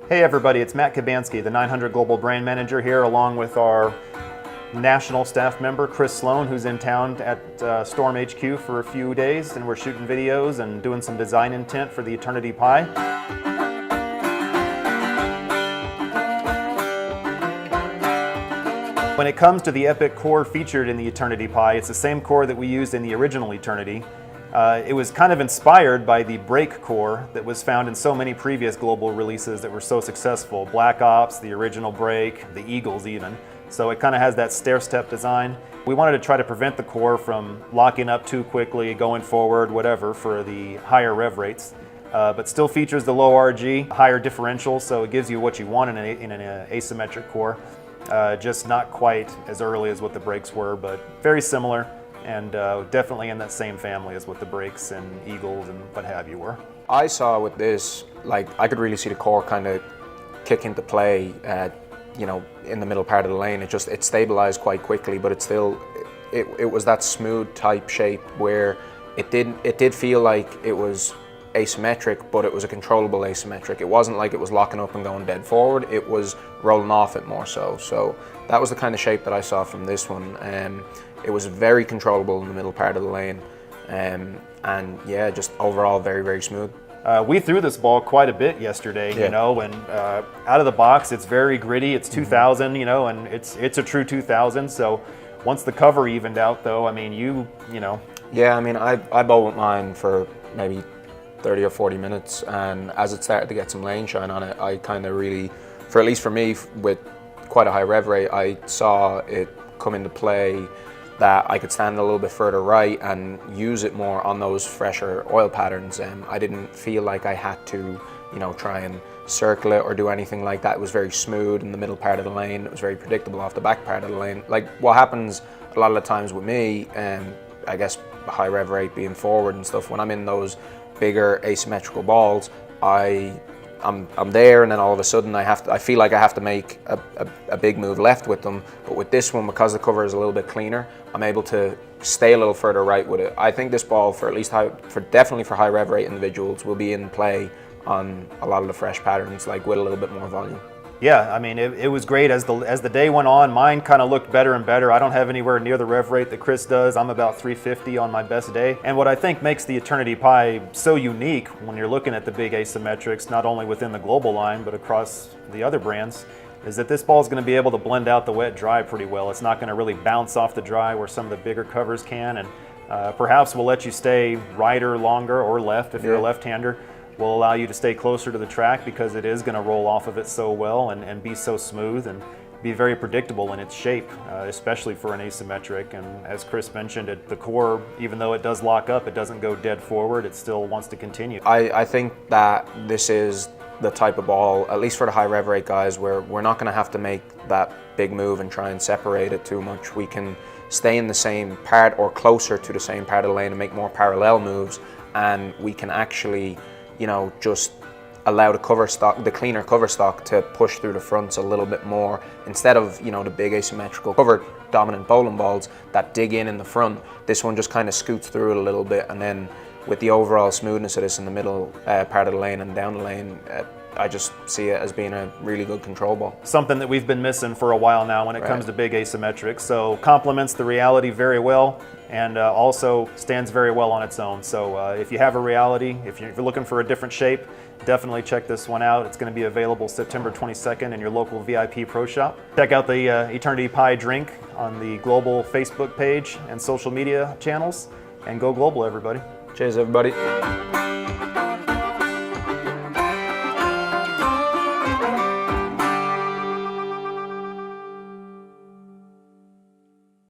Hey everybody, it's Matt Kabansky, the 900 Global Brand Manager here, along with our national staff member, Chris Sloan, who's in town at Storm HQ for a few days, and we're shooting videos and doing some design intent for the Eternity Pie. When it comes to the Epic core featured in the Eternity Pie, it's the same core that we used in the original Eternity. It was kind of inspired by the brake core that was found in so many previous global releases that were so successful. Black Ops, the original brake, the Eagles even. So it kind of has that stair-step design. We wanted to try to prevent the core from locking up too quickly, going forward, whatever, for the higher rev rates. But still features the low RG, higher differential, so it gives you what you want in an asymmetric core. Just not quite as early as what the brakes were, but very similar. And definitely in that same family as what the brakes and Eagles and what have you were. I saw with this, like, I could really see the core kind of kick into play, you know, in the middle part of the lane. It stabilized quite quickly, but it was that smooth type shape where it did feel like it was asymmetric, but it was a controllable asymmetric. It wasn't like it was locking up and going dead forward. It was rolling off it more so. So that was the kind of shape that I saw from this one. It was very controllable in the middle part of the lane, and yeah, just overall very, very smooth. We threw this ball quite a bit yesterday, you know, and out of the box, it's very gritty. It's 2000, you know, and it's a true 2000. So once the cover evened out, though, I mean, you know. Yeah, I mean, I bowled with mine for maybe 30 or 40 minutes, and as it started to get some lane shine on it, I kind of really, at least for me, with quite a high rev rate, I saw it come into play that I could stand a little bit further right and use it more on those fresher oil patterns. I didn't feel like I had to, you know, try and circle it or do anything like that. It was very smooth in the middle part of the lane. It was very predictable off the back part of the lane. Like what happens a lot of the times with me, I guess high rev rate being forward and stuff, when I'm in those bigger asymmetrical balls, I'm there, and then all of a sudden I feel like I have to make a big move left with them. But with this one, because the cover is a little bit cleaner, I'm able to stay a little further right with it. I think this ball, definitely for high rev rate individuals, will be in play on a lot of the fresh patterns, like with a little bit more volume. Yeah, I mean, it was great as the day went on. Mine kind of looked better and better. I don't have anywhere near the rev rate that Chris does. I'm about 350 on my best day. And what I think makes the Eternity Pie so unique when you're looking at the big asymmetrics, not only within the global line, but across the other brands, is that this ball is going to be able to blend out the wet dry pretty well. It's not going to really bounce off the dry where some of the bigger covers can, and perhaps will let you stay righter longer or left if you're a left-hander. Will allow you to stay closer to the track because it is going to roll off of it so well and be so smooth and be very predictable in its shape, especially for an asymmetric. And as Chris mentioned, the core, even though it does lock up, it doesn't go dead forward. It still wants to continue. I think that this is the type of ball, at least for the high rev rate guys, where we're not going to have to make that big move and try and separate it too much. We can stay in the same part or closer to the same part of the lane and make more parallel moves, and we can actually, you know, just allow the cleaner cover stock to push through the fronts a little bit more, instead of, you know, the big asymmetrical cover dominant bowling balls that dig in the front. This one just kind of scoots through it a little bit, and then with the overall smoothness of this in the middle part of the lane and down the lane, I just see it as being a really good control ball. Something that we've been missing for a while now when it comes to big asymmetrics. So complements the reality very well, and also stands very well on its own. So if you have a reality, if you're looking for a different shape, definitely check this one out. It's going to be available September 22nd in your local VIP Pro Shop. Check out the Eternity Pie drink on the global Facebook page and social media channels, and go global, everybody. Cheers, everybody.